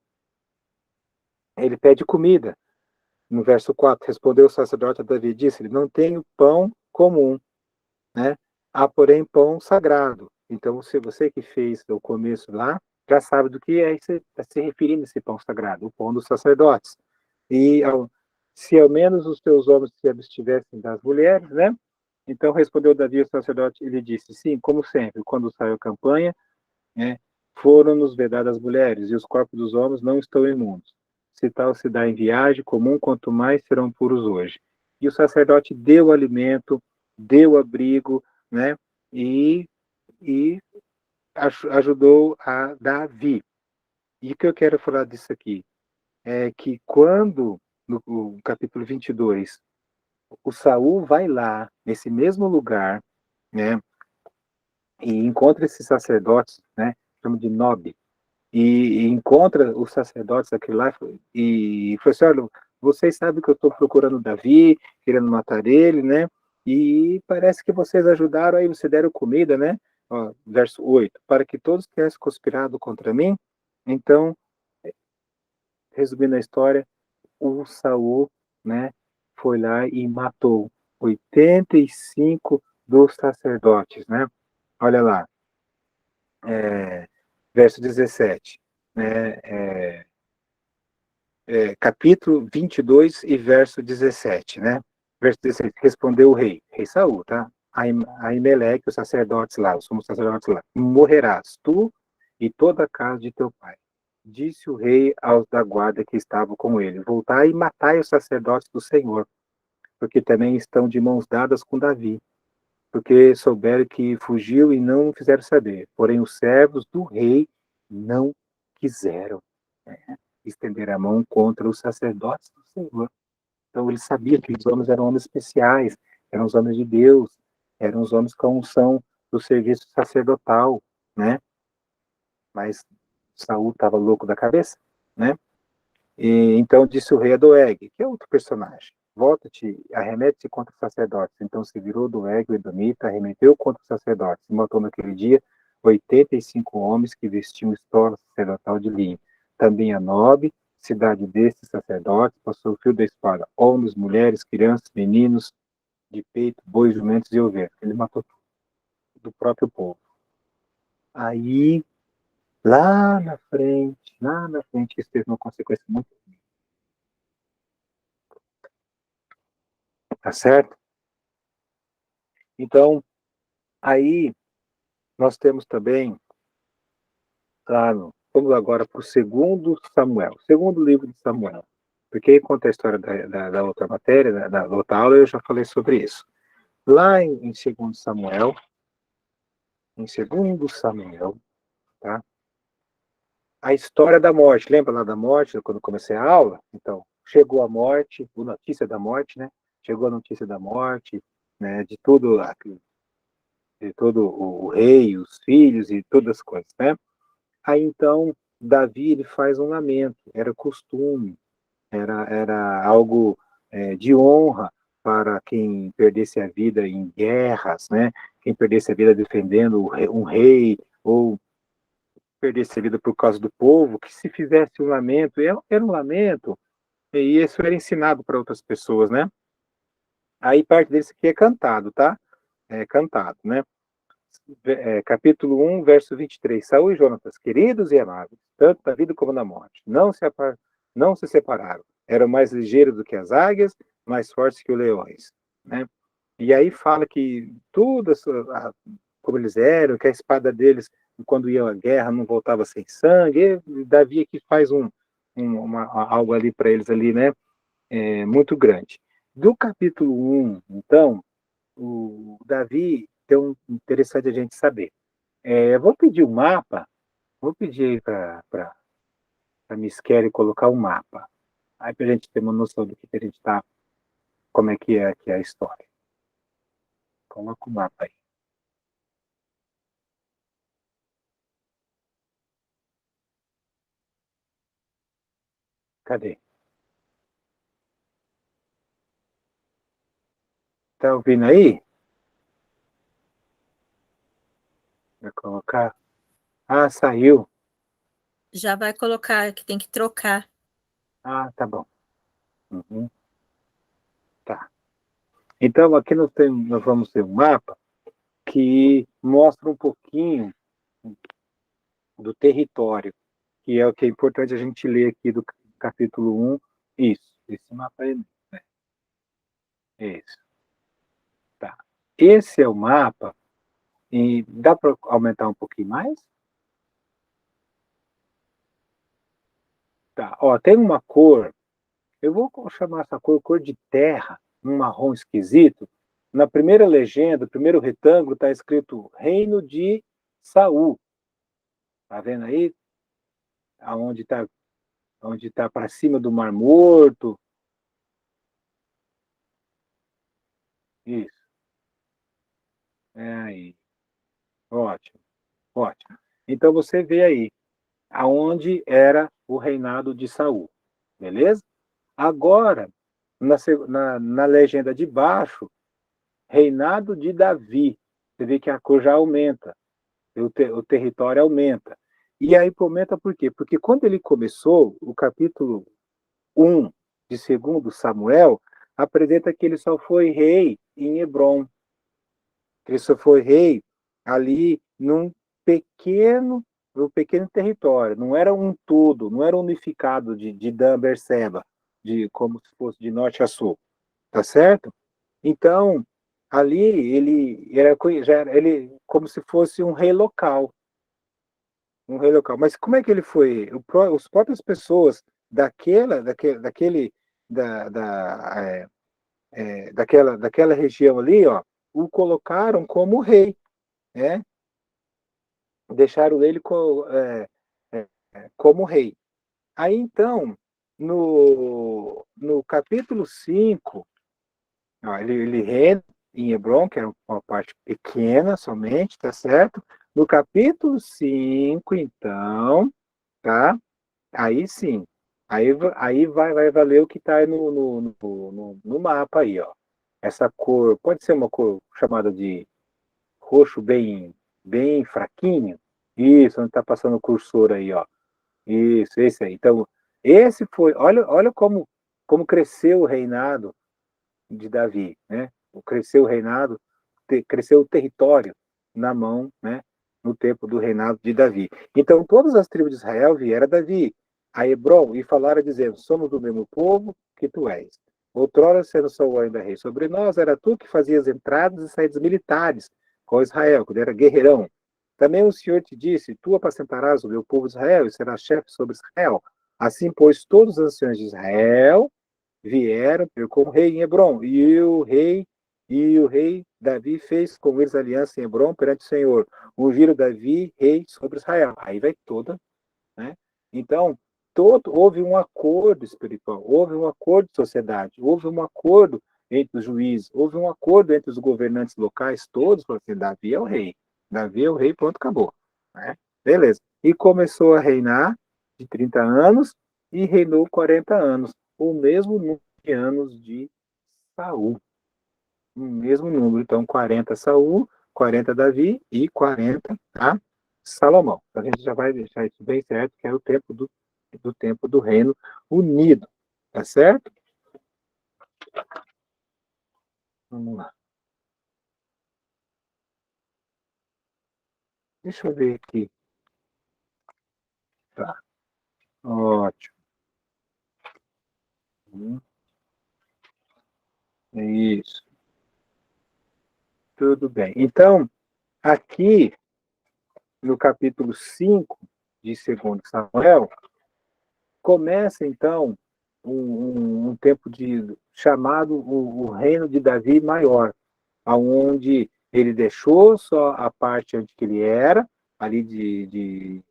ele pede comida. No verso 4, respondeu o sacerdote a Davi, disse-lhe, não tenho pão comum, né? Há, porém, pão sagrado. Então, se você que fez o começo lá, já sabe do que é está se referindo esse pão sagrado, o pão dos sacerdotes. E se ao menos os teus homens se abstivessem das mulheres, né? Então respondeu Davi, o sacerdote, ele disse, sim, como sempre, quando saiu a campanha, né, foram-nos vedadas as mulheres, e os corpos dos homens não estão imundos. Se tal se dá em viagem comum, quanto mais serão puros hoje. E o sacerdote deu alimento, deu abrigo, né, e ajudou a Davi. E o que eu quero falar disso aqui é que quando, no capítulo 22, o Saul vai lá, nesse mesmo lugar, né, e encontra esses sacerdotes, né, chama de Nob, e encontra os sacerdotes aqui lá e falou assim, olha, vocês sabem que eu estou procurando Davi, querendo matar ele, né, e parece que vocês ajudaram, aí vocês deram comida, né, ó, verso 8, para que todos tivessem conspirado contra mim, então, resumindo a história, o Saul, né, foi lá e matou 85 dos sacerdotes, né, olha lá, verso 17, né, capítulo 22 e verso 17, né? Verso 17, respondeu o rei Saul, tá? Aimeleque, os sacerdotes lá, os sumos sacerdotes lá, morrerás tu e toda a casa de teu pai. Disse o rei aos da guarda que estavam com ele, voltai e matai os sacerdotes do Senhor, porque também estão de mãos dadas com Davi, porque souberam que fugiu e não o fizeram saber. Porém, os servos do rei não quiseram, né, estender a mão contra os sacerdotes do Senhor. Então, ele sabia que os homens eram homens especiais, eram os homens de Deus, eram os homens com unção do serviço sacerdotal, né? Mas Saul estava louco da cabeça, né? E então disse o rei a Doeg, que é outro personagem, volta-te, arremete-se contra os sacerdotes. Então se virou Doeg, o edomita, arremeteu contra os sacerdotes, e matou naquele dia 85 homens que vestiam estola sacerdotal de linho. Também a Nob, cidade destes sacerdotes, passou o fio da espada, homens, mulheres, crianças, meninos, de peito, bois, jumentos e ovelhas. Ele matou tudo, do próprio povo. Aí, lá na frente, isso teve uma consequência muito, tá certo? Então, aí nós temos também, claro, vamos agora para o segundo Samuel, segundo livro de Samuel, porque aí conta a história da outra matéria, da outra aula, eu já falei sobre isso. Lá em segundo Samuel, tá? A história da morte, lembra lá da morte, quando comecei a aula? Então, chegou a morte, a notícia da morte, né? Chegou a notícia da morte, né? De todo o rei, os filhos e todas as coisas, né? Aí então Davi ele faz um lamento, era costume, era algo de honra para quem perdesse a vida em guerras, né? Quem perdesse a vida defendendo um rei ou perdesse a vida por causa do povo, que se fizesse um lamento, era um lamento, e isso era ensinado para outras pessoas, né? Aí parte desse aqui é cantado, tá? É cantado, né? Capítulo 1, verso 23. Saul e Jonatas, queridos e amados, tanto na vida como na morte, não se separaram. Eram mais ligeiros do que as águias, mais fortes que os leões. Né? E aí fala que tudo, como eles eram, que a espada deles, quando iam à guerra, não voltava sem sangue. E Davi aqui faz algo ali para eles ali, né? Muito grande. Do capítulo 1, então, o Davi tem um interessante a gente saber. Vou pedir um mapa, vou pedir para a Miss Kelly colocar um mapa, aí para a gente ter uma noção do que a gente está, como é que é a história. Coloca o mapa aí. Cadê? Tá ouvindo aí? Vai colocar. Ah, saiu. Já vai colocar, que tem que trocar. Ah, tá bom. Uhum, tá. Então, aqui nós vamos ter um mapa que mostra um pouquinho do território, que é o que é importante a gente ler aqui do capítulo 1. Isso, esse mapa aí. Isso, tá. Esse é o mapa, e dá para aumentar um pouquinho mais? Tá, ó, tem uma cor, eu vou chamar essa cor de terra, um marrom esquisito. Na primeira legenda, o primeiro retângulo, está escrito Reino de Saul. Tá vendo aí? Aonde está onde tá para cima do Mar Morto. Isso, é aí. Ótimo, ótimo. Então você vê aí aonde era o reinado de Saul, beleza? Agora, na legenda de baixo, reinado de Davi. Você vê que a cor já aumenta, o território aumenta. E aí aumenta por quê? Porque quando ele começou, o capítulo 1 de 2 Samuel, apresenta que ele só foi rei em Hebron. Cristo foi rei ali pequeno, num pequeno território, não era um todo, não era unificado de Dan Berseba, de como se fosse de norte a sul, tá certo? Então, ali ele era, já era ele como se fosse um rei local, um rei local. Mas como é que ele foi? Os próprias pessoas daquele daquela região ali, ó, o colocaram como rei, né? Deixaram ele como rei. Aí então, no capítulo 5, ó, ele reina em Hebron, que era uma parte pequena somente, tá certo? No capítulo 5, então, tá? Aí sim, aí vai valer o que está aí no mapa aí, ó. Essa cor, pode ser uma cor chamada de roxo bem fraquinho. Isso, onde está passando o cursor aí, ó. Isso, esse aí. Então, esse foi, olha como cresceu o reinado de Davi, né? Cresceu o reinado, cresceu o território na mão, né? No tempo do reinado de Davi. Então, todas as tribos de Israel vieram a Davi, a Hebron, e falaram dizendo: somos do mesmo povo que tu és. Outrora, sendo Saul ainda rei sobre nós, era tu que fazias entradas e saídas militares com Israel, quando era guerreirão. Também o Senhor te disse: tu apacentarás o meu povo de Israel e serás chefe sobre Israel. Assim, pois, todos os anciões de Israel vieram ter com o rei em Hebron, e o rei Davi fez com eles aliança em Hebron perante o Senhor. Ungiram Davi rei sobre Israel. Aí vai toda, né? Então, houve um acordo espiritual, houve um acordo de sociedade, houve um acordo entre os juízes, houve um acordo entre os governantes locais, todos falaram assim: Davi é o rei. Davi é o rei, pronto, acabou. Né? Beleza. E começou a reinar de 30 anos e reinou 40 anos, o mesmo número de anos de Saul. O mesmo número. Então, 40 Saul, 40 Davi e 40 tá? Salomão. Então, a gente já vai deixar isso bem certo, que é o tempo do reino unido. Tá certo? Vamos lá. Deixa eu ver aqui. Tá. Ótimo. Isso. Tudo bem. Então, aqui no capítulo 5 de 2 Samuel, começa então um tempo chamado o reino de Davi maior, aonde ele deixou só a parte onde ele era, ali de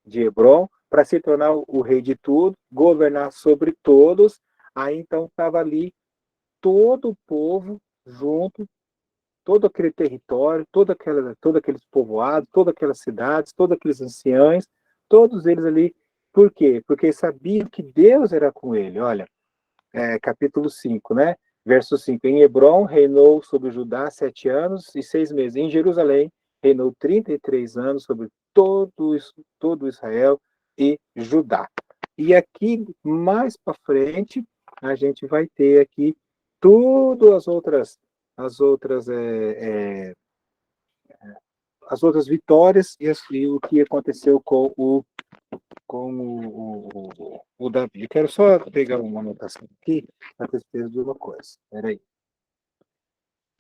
Hebron, para se tornar o rei de tudo, governar sobre todos. Aí então estava ali todo o povo junto, todo aquele território, todos aqueles povoados, todas aquelas cidades, todos aqueles anciãos, todos eles ali. Por quê? Porque sabiam que Deus era com ele. Olha, capítulo 5, né? Verso 5. Em Hebron reinou sobre Judá 7 anos e 6 meses. Em Jerusalém reinou 33 anos sobre todo Israel e Judá. E aqui, mais para frente, a gente vai ter aqui todas as outras vitórias e o que aconteceu com o Davi. Eu quero só pegar uma anotação aqui para ter certeza de uma coisa. Espera aí.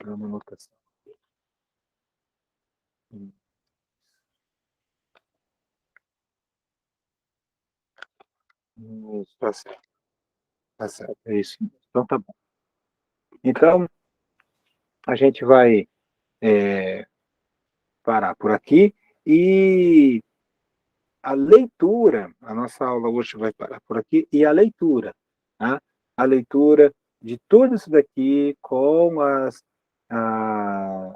Uma anotação. Tá certo. Tá certo. É isso. Então tá bom. Então, a gente vai parar por aqui e a leitura, a nossa aula hoje vai parar por aqui, e a leitura, tá? A leitura de tudo isso daqui com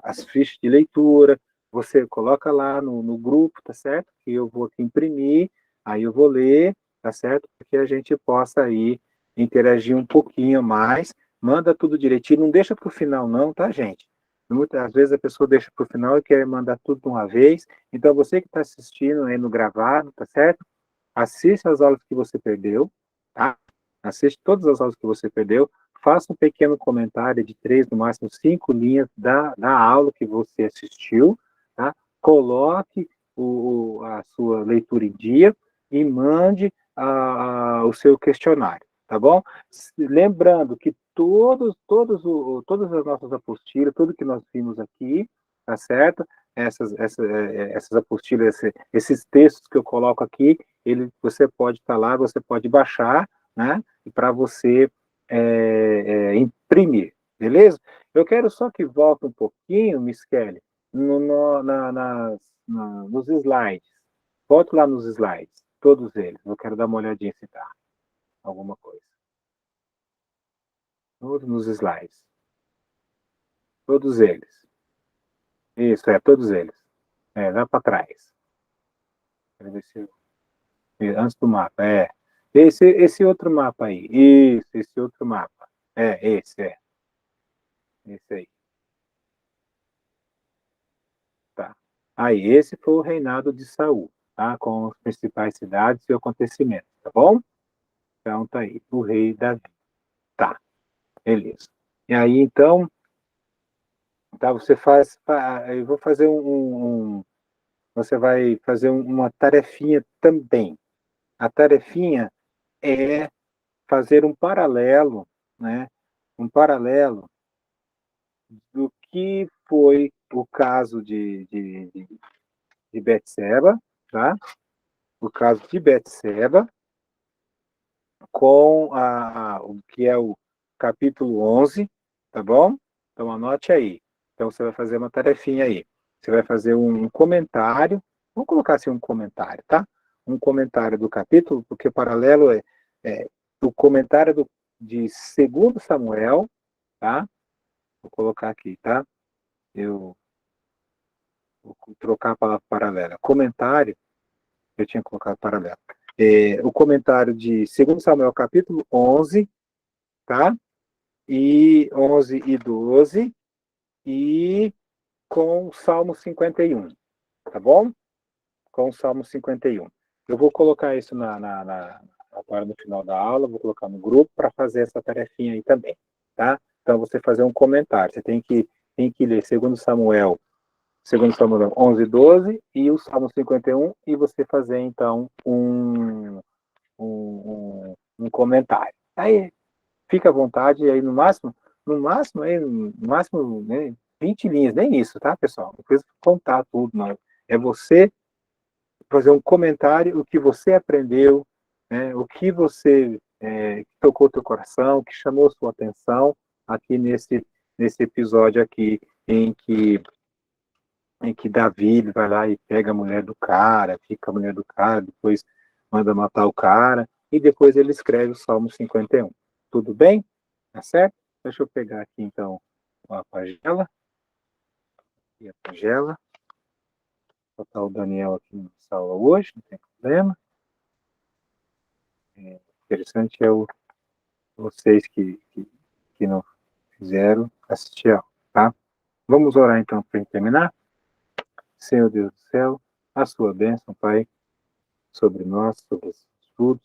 as fichas de leitura, você coloca lá no grupo, tá certo? Que eu vou aqui imprimir, aí eu vou ler, tá certo? Para que a gente possa aí interagir um pouquinho mais, manda tudo direitinho, não deixa para o final não, tá, gente? Muitas vezes a pessoa deixa para o final e quer mandar tudo de uma vez, então você que está assistindo aí no gravado, tá certo? Assiste as aulas que você perdeu, tá? Assiste todas as aulas que você perdeu, faça um pequeno comentário de 3, no máximo 5 linhas da aula que você assistiu, tá? Coloque a sua leitura em dia e mande o seu questionário, tá bom? Lembrando que todas as nossas apostilas, tudo que nós vimos aqui, tá certo? Essas apostilas, esses textos que eu coloco aqui, você pode estar lá, você pode baixar, né? E para você imprimir, beleza? Eu quero só que volte um pouquinho, Miss Kelly, nos slides. Volte lá nos slides, todos eles. Eu quero dar uma olhadinha se tá alguma coisa. Todos nos slides. Todos eles. Isso, todos eles. Vai para trás. Quero ver se antes do mapa, Esse outro mapa aí. Isso, esse outro mapa. Esse. Esse aí. Tá. Aí, esse foi o reinado de Saul, tá? Com as principais cidades e acontecimentos, tá bom? Então, tá aí. O rei Davi. Tá. Beleza. E aí, então, tá, você faz. Eu vou fazer você vai fazer uma tarefinha também. A tarefinha é fazer um paralelo, né? Um paralelo do que foi o caso de Betseba, tá? O caso de Betseba com o que é o capítulo 11, tá bom? Então anote aí. Então você vai fazer uma tarefinha aí. Você vai fazer um comentário, vamos colocar assim um comentário, tá? Um comentário do capítulo, porque paralelo é o comentário de 2 Samuel, tá? Vou colocar aqui, tá? Eu vou trocar a palavra paralela. Comentário, eu tinha colocado paralela. O comentário de 2 Samuel, capítulo 11, tá? E 11 e 12, e com o Salmo 51, tá bom? Com o Salmo 51. Eu vou colocar isso agora no final da aula, vou colocar no grupo para fazer essa tarefinha aí também, tá? Então, você fazer um comentário. Você tem que ler 2 Samuel 11 e 12 e o Salmo 51 e você fazer, então, um comentário. Aí, fica à vontade, e aí no máximo, né, 20 linhas, nem isso, tá, pessoal? Não precisa contar tudo, não. É você fazer um comentário, o que você aprendeu, né, o que você tocou teu coração, que chamou sua atenção aqui nesse episódio aqui em que Davi vai lá e pega a mulher do cara, fica a mulher do cara, depois manda matar o cara, e depois ele escreve o Salmo 51. Tudo bem? Tá certo? Deixa eu pegar aqui, então, a pagela. E a pagela. Vou botar o Daniel aqui na aula hoje, não tem problema. Interessante é vocês que não fizeram assistir a aula, tá? Vamos orar, então, para terminar? Senhor Deus do céu, a sua bênção, Pai, sobre nós, sobre esses estudos,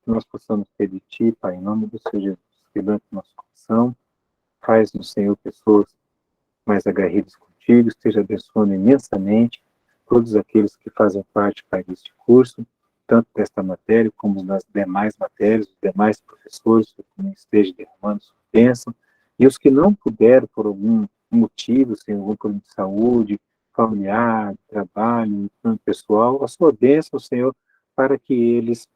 que nós possamos ter de Ti, Pai, em nome do Senhor Jesus, quebrante nosso coração, faz-nos, Senhor, pessoas mais agarridas contigo, esteja abençoando imensamente todos aqueles que fazem parte, Pai, deste curso, tanto desta matéria como das demais matérias, os demais professores, que também esteja derramando sua bênção, e os que não puderam, por algum motivo, Senhor, algum problema de saúde, familiar, de trabalho, pessoal, a sua bênção, Senhor, para que eles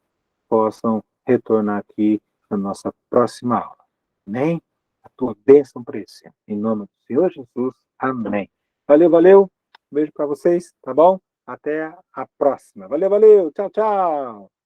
possam retornar aqui na nossa próxima aula. Amém? A tua bênção para esse ano. Em nome do Senhor Jesus. Amém. Valeu, valeu. Beijo para vocês, tá bom? Até a próxima. Valeu, valeu. Tchau, tchau.